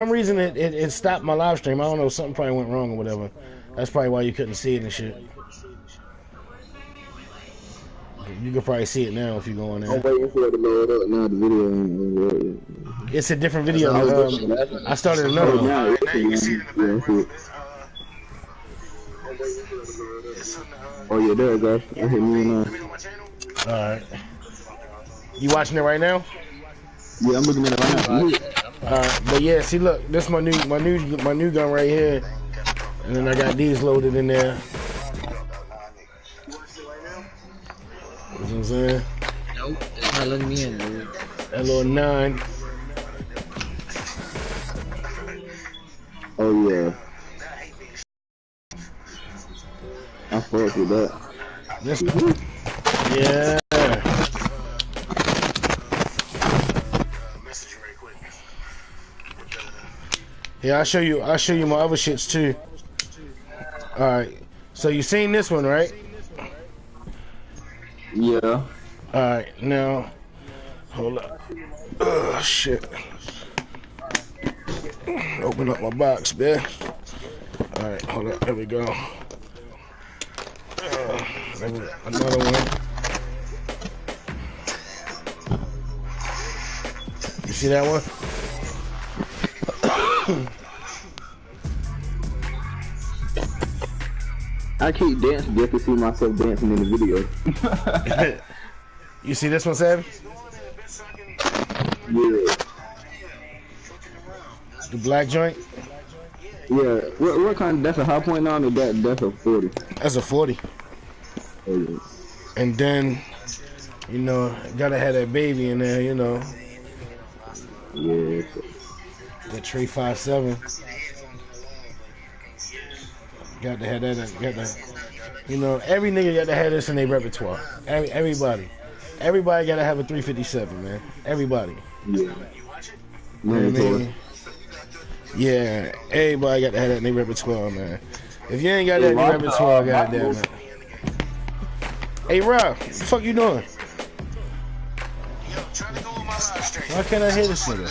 some reason it stopped my live stream. I don't know, something probably went wrong or whatever. That's probably why you couldn't see it and shit. You can probably see it now if you go in there. I'm waiting for it to load up now. The video ain't loaded. It's a different video. I started another one. Now you can see it in the background. Oh yeah, there it goes. I hit me now. Alright. You watching it right now? Yeah, I'm looking at it right now. Alright, but yeah, see, look, this my new gun right here, and then I got these loaded in there. You know what I'm saying? Nope, it's not letting me in, dude. That little 9. Oh yeah. I fuck with that. This, yeah. Yeah, I'll show you my other shits too. Alright. So you seen this one, right? Yeah. Alright, now hold up. Oh shit. Open up my box, man. Alright, hold up, there we go. Another one. You see that one? I keep dancing just to see myself dancing in the video. You see this one, Savvy? Yeah. The black joint? Yeah. What kind? That's a high point now, or that's a 40? That's a 40. Oh yeah. And then, you know, gotta have that baby in there, you know. Yeah. The Trey 5.7. Got to have that. Got to, you know, every nigga got to have this in their repertoire. Everybody got to have a 357, man. Everybody. Yeah. You know what I mean? Yeah, everybody got to have that in their repertoire, man. If you ain't got that in your repertoire, goddamn it. Hey, Rob, what the fuck you doing? Why can't I hear this nigga?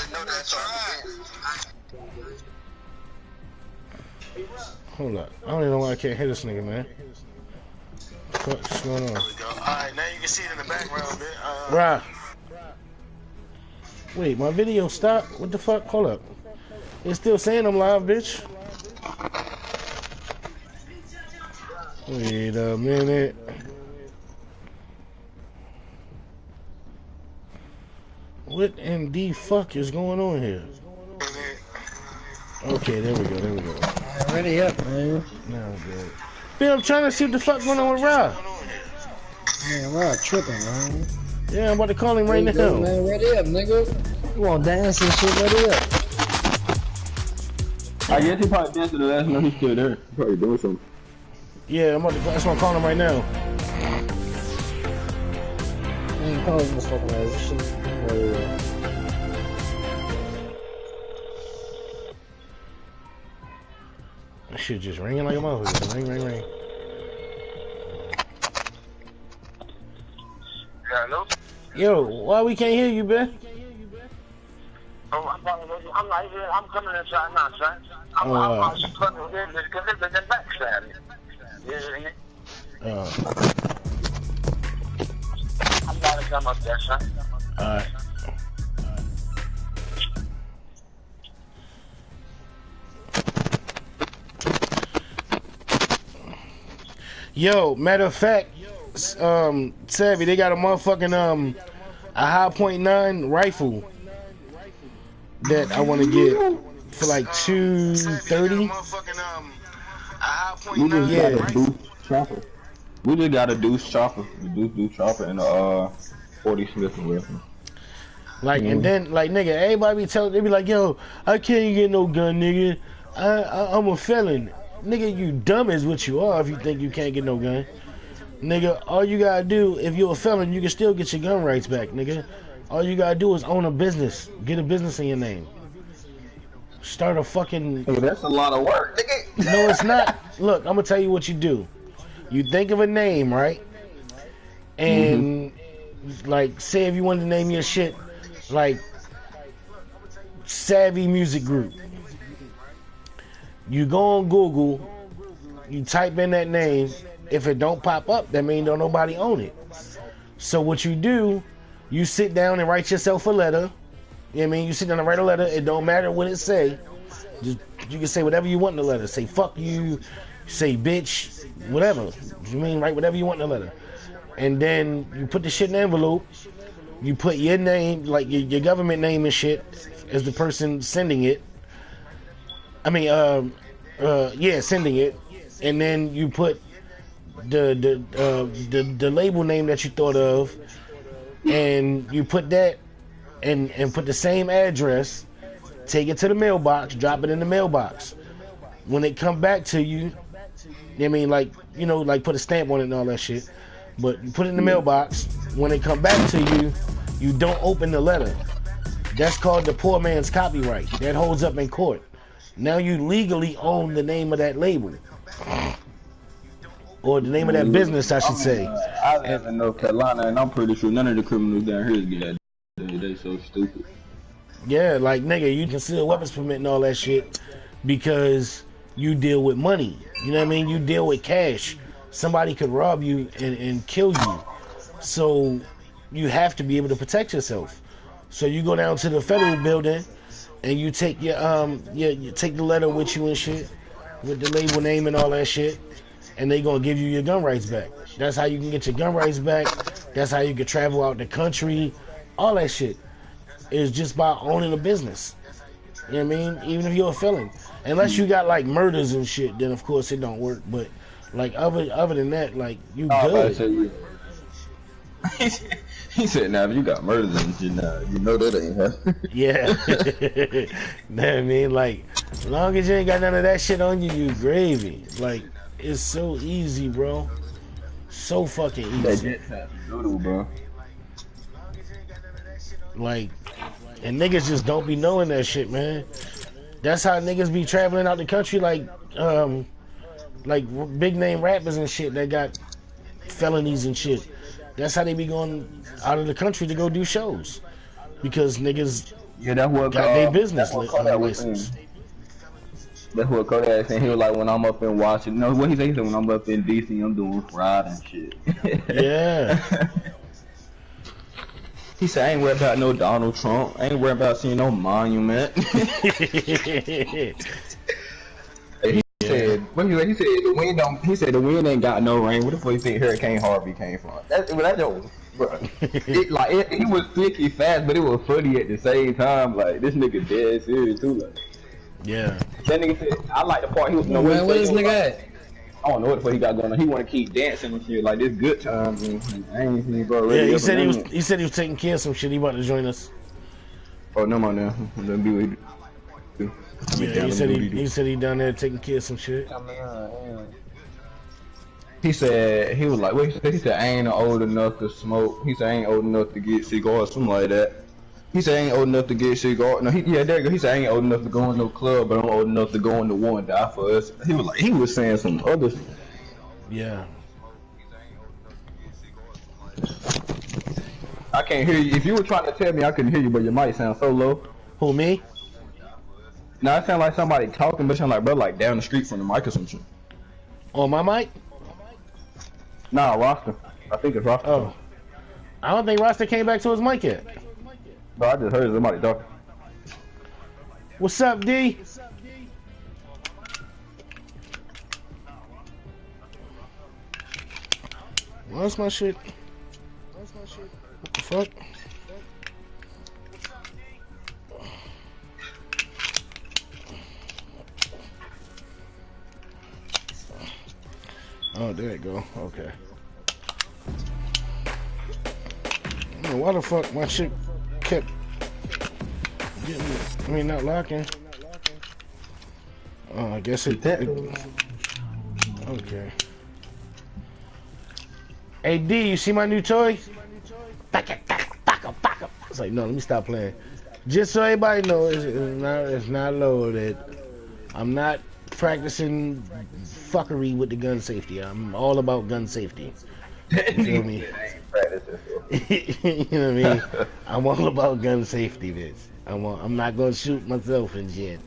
Hold up. I don't even know why I can't hear this nigga, man. What's going on? There we go. Alright, now you can see it in the background a bit. Rob. Wait, my video stopped? What the fuck? Hold up. It's still saying I'm live, bitch. Wait a minute. What in the fuck is going on here? Okay, there we go, there we go. Ready up, man. Now I'm good. Man, I'm trying to see what the fuck going on with Rob. Man, Rob tripping, man. Yeah, I'm about to call him right now. Go, man. Ready up, nigga. You want to dance and shit? Ready up. I guess he probably danced to the last note. He's still there. He's probably doing something. Yeah, I'm about to. That's why I'm calling him right now. I ain't calling this fucking ass shit. That shit just ringing like a motherfucker. Ring, ring, ring. Yeah, hello? Yo, why we can't hear you, Ben? Oh, I'm not even, I'm coming inside now, son. I'm just coming in because they've been backstabbing. I'm about to come up there, son. Alright. Yo, matter of fact, Savvy, they got a motherfucking a high .9 rifle that I want to get for like $230. We just Yeah. got a Deuce chopper. We just got a Deuce chopper. The Deuce chopper and a 40 Smith & Wesson. Like, and then, like, nigga, everybody be telling, they be like, yo, I can't get no gun, nigga. I'm a felon. Nigga, you dumb is what you are if you think you can't get no gun. Nigga, all you gotta do, if you're a felon, you can still get your gun rights back, nigga. All you gotta do is own a business. Get a business in your name. Start a fucking... Hey, that's a lot of work, nigga. No, it's not. Look, I'm gonna tell you what you do. You think of a name, right? And, like, say if you wanted to name your shit, like, Savvy Music Group. You go on Google, you type in that name. If it don't pop up, that means don't nobody own it. So what you do, you sit down and write yourself a letter. You know what I mean? You sit down and write a letter. It don't matter what it say. Just you can say whatever you want in the letter. Say fuck you, say bitch, whatever. You mean write whatever you want in the letter. And then you put the shit in the envelope. You put your name, like your government name and shit, as the person sending it. I mean, sending it. And then you put the label name that you thought of, and you put that, and put the same address. Take it to the mailbox, drop it in the mailbox. When it come back to you, I mean, like, you know, like put a stamp on it and all that shit. But you put it in the mailbox. When it come back to you, you don't open the letter. That's called the poor man's copyright. That holds up in court. Now you legally own the name of that label. Or the name of that business, I should say. I live in North Carolina, and I'm pretty sure none of the criminals down here get that. They so stupid. Yeah, like, nigga, you conceal weapons permit and all that shit because you deal with money. You know what I mean? You deal with cash. Somebody could rob you and kill you. So you have to be able to protect yourself. So you go down to the federal building and you take you take the letter with you and shit, with the label name and all that shit, and they gonna give you your gun rights back. That's how you can get your gun rights back. That's how you can travel out the country. All that shit is just by owning a business. You know what I mean? Even if you're a felon. Unless you got like murders and shit, then of course it don't work. But like other than that, like you good. He said, "Now if you got murders and shit, now you know that ain't happening." Yeah. You know what I mean? Like, as long as you ain't got none of that shit on you, you gravy. Like, it's so easy, bro. So fucking easy. That doodle, bro. Like, and niggas just don't be knowing that shit, man. That's how niggas be traveling out the country, like big name rappers and shit that got felonies and shit. That's how they be going out of the country to go do shows, because niggas that's what got their business license. That's what Kodak said. He was like, when I'm up in Washington, no, what he said, when I'm up in DC, I'm doing fraud and shit. Yeah. He said, I ain't worried about no Donald Trump. I ain't worried about seeing no monument. He said the wind don't. He said the wind ain't got no rain. What the fuck you think Hurricane Harvey came from? That joke, bro. He was flicky fast, but it was funny at the same time. Like, this nigga dead serious too. Like, yeah. That nigga said, I like the part he was. Where this nigga at? I don't know what the fuck he got going on. He want to keep dancing and shit like this good times. And I ain't seen bro. Yeah, he said he was taking care of some shit. He about to join us. Oh no, man, now let me be with you. Yeah, he said he down there taking care of some shit. He said, he was like, what he said? He said, I ain't old enough to smoke. He said, I ain't old enough to get cigars, something like that. He said, I ain't old enough to get cigars. No, there you go. He said, I ain't old enough to go in no club, but I'm old enough to go in the one and die for us. He was saying some other shit. Yeah. I can't hear you. If you were trying to tell me, I couldn't hear you, but your mic sounds so low. Who, me? No, it sound like somebody talking, but it sound like, bro, like down the street from the mic or some shit. On my mic? Nah, Roster. I think it's Roster. Oh. I don't think Roster came back to his mic yet. Bro, I just heard somebody talking. What's up, D? What's my shit? What the fuck? Oh, there you go. Okay. I don't know why the fuck my shit kept getting, I mean, not locking. Oh, I guess it okay. Hey, D, you see my new toy? It's like, no, let me stop playing. Just so everybody knows, it's not loaded. I'm not practicing fuckery with the gun safety. I'm all about gun safety. You feel me? You know what I mean? I'm all about gun safety, bitch. I'm not gonna shoot myself and shit.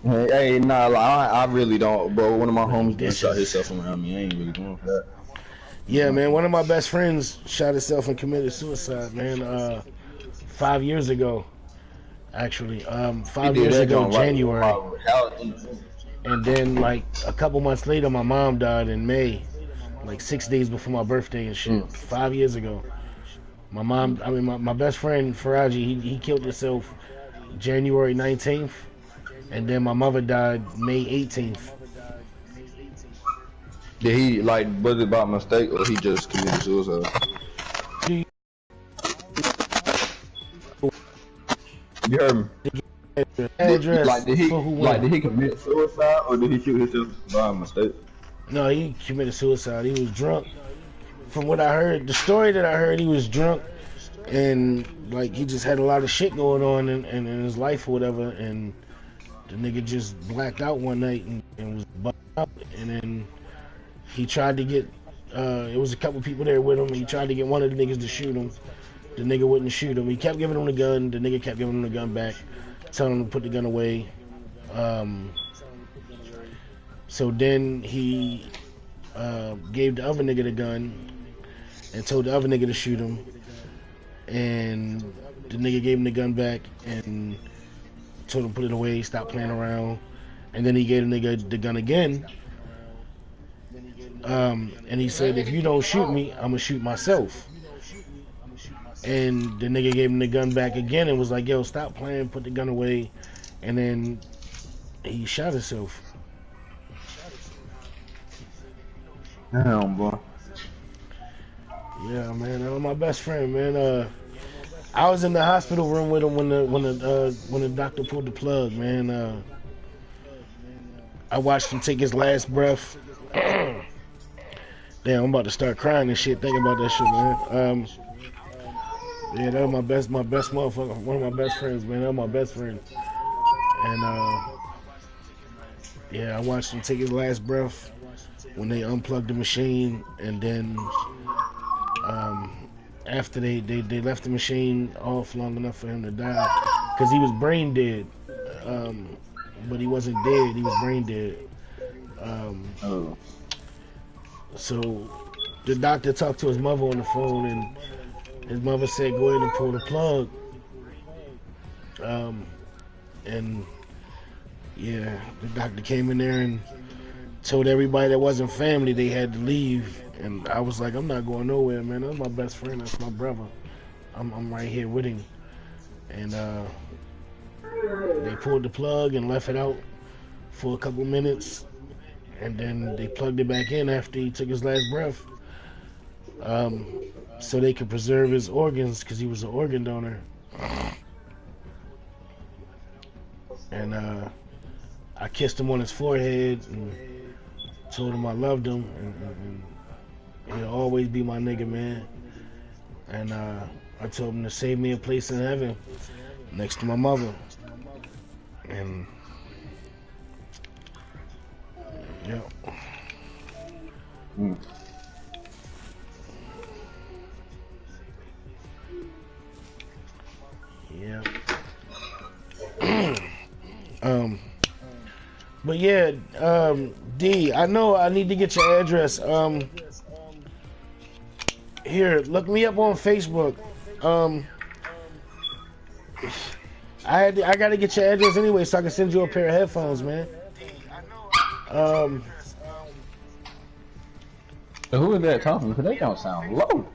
Hey, nah, like, I really don't, bro. One of my homies This shot is- himself around me. I ain't really going for that. Yeah, man. One of my best friends shot himself and committed suicide, man. 5 years ago, actually. He 5 did years that ago, joint right. January. And then, like, a couple months later, my mom died in May, like 6 days before my birthday and shit. 5 years ago. My best friend, Faraji, he killed himself January 19th. And then my mother died May 18th. Did he, like, was it by mistake or he just committed suicide? You heard me? Address Did for who won. he commit suicide or did he shoot himself by mistake? No, he committed suicide. He was drunk. From what I heard, the story that I heard, he was drunk and like he just had a lot of shit going on in his life or whatever, and the nigga just blacked out one night and was bugged out, and then he tried to get it was a couple people there with him. He tried to get one of the niggas to shoot him. The nigga wouldn't shoot him. He kept giving him the gun. The nigga kept giving him the gun back, telling him to put the gun away. So then he gave the other nigga the gun and told the other nigga to shoot him. And the nigga gave him the gun back and told him to put it away, stop playing around. And then he gave the nigga the gun again. And he said, if you don't shoot me, I'm gonna shoot myself. And the nigga gave him the gun back again and was like, yo, stop playing, put the gun away. And then he shot himself. Damn, boy. Yeah, man, that was my best friend, man. I was in the hospital room with him when the doctor pulled the plug, man. I watched him take his last breath. Damn, I'm about to start crying and shit thinking about that shit, man. Yeah, that was my best motherfucker, one of my best friends, man. That was my best friend. And yeah, I watched him take his last breath when they unplugged the machine, and then after they left the machine off long enough for him to die, because he was brain dead, but he wasn't dead, he was brain dead. So the doctor talked to his mother on the phone, and his mother said, go ahead and pull the plug. And yeah, the doctor came in there and told everybody that wasn't family they had to leave. And I was like, I'm not going nowhere, man. That's my best friend. That's my brother. I'm right here with him. And they pulled the plug and left it out for a couple minutes. And then they plugged it back in after he took his last breath. So they could preserve his organs, because he was an organ donor. And I kissed him on his forehead and told him I loved him, and he'll always be my nigga, man. And I told him to save me a place in heaven next to my mother. And yeah. Yeah. But yeah, D, I know I need to get your address. Here, look me up on Facebook. I gotta get your address anyway so I can send you a pair of headphones, man. So who is that talking? Because they don't sound low.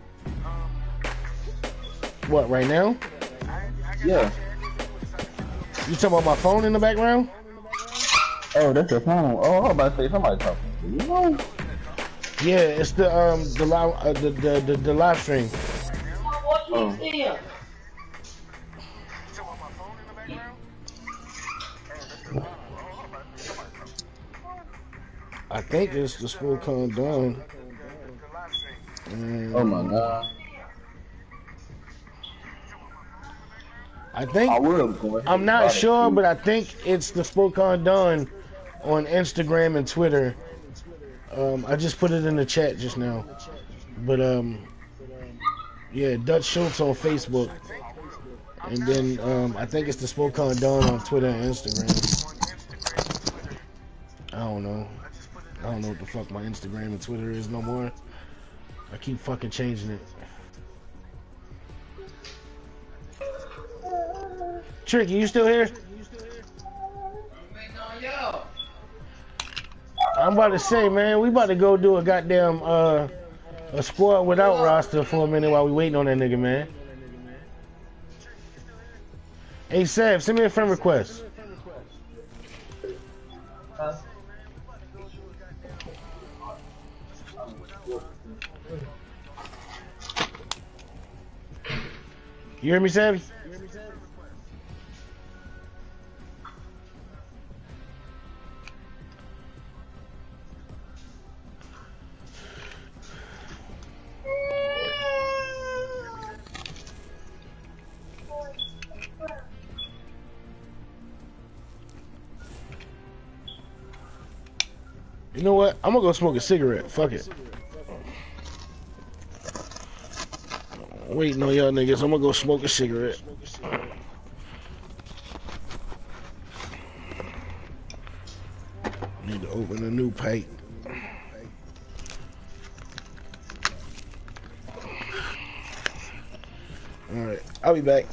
What, right now? Yeah. You talking about my phone in the background? Oh, that's your phone. Oh, I was about to say somebody talking to you. No. Yeah, it's the live stream. Oh. I think it's the Spokane Dawn. Oh my god. I think I will go ahead. I'm not sure, but I think it's the Spokane Dawn on Instagram and Twitter. I just put it in the chat just now. But yeah, Dutch Schultz on Facebook. And then I think it's the Spokane Dawn on Twitter and Instagram. I don't know. I don't know what the fuck my Instagram and Twitter is no more. I keep fucking changing it. Tricky, you still here? I'm about to say, man, we about to go do a goddamn a squad without roster for a minute while we waiting on that nigga, man. Hey, Sav, send me a friend request. You hear me, Savvy? You know what? I'm gonna go smoke a cigarette. Fuck it. Waiting on y'all niggas. I'm gonna go smoke a cigarette. Need to open a new pipe. Alright, I'll be back.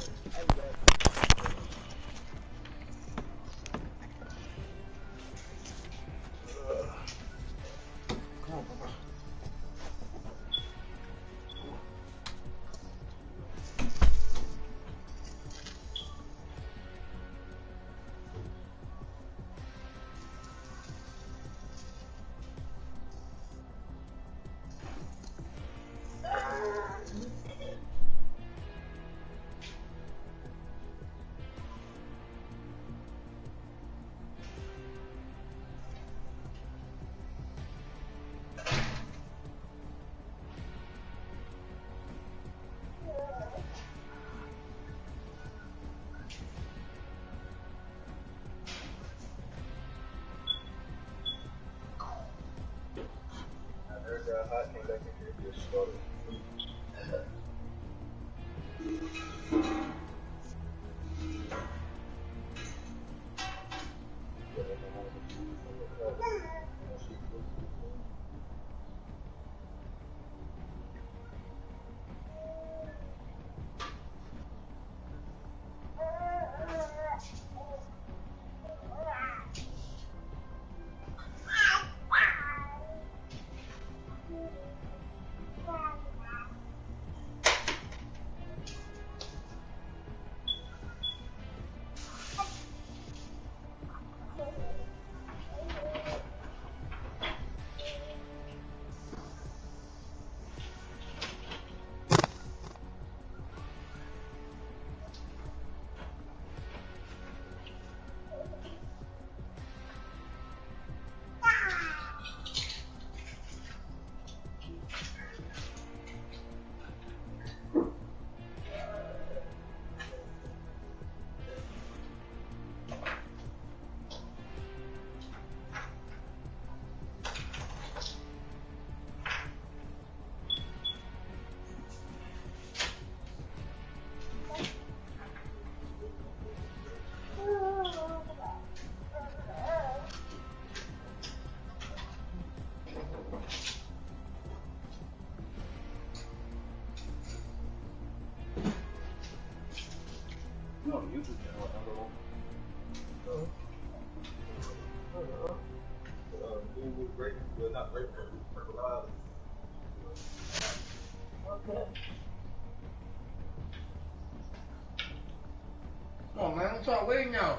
Come on, man. Don't start waiting now.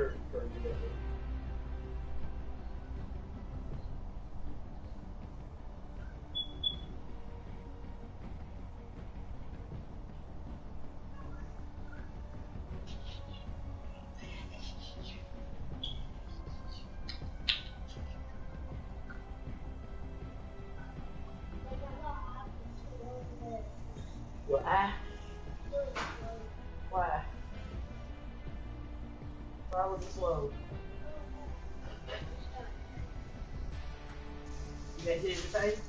Well, why? Why was it slow? You got hit in the face?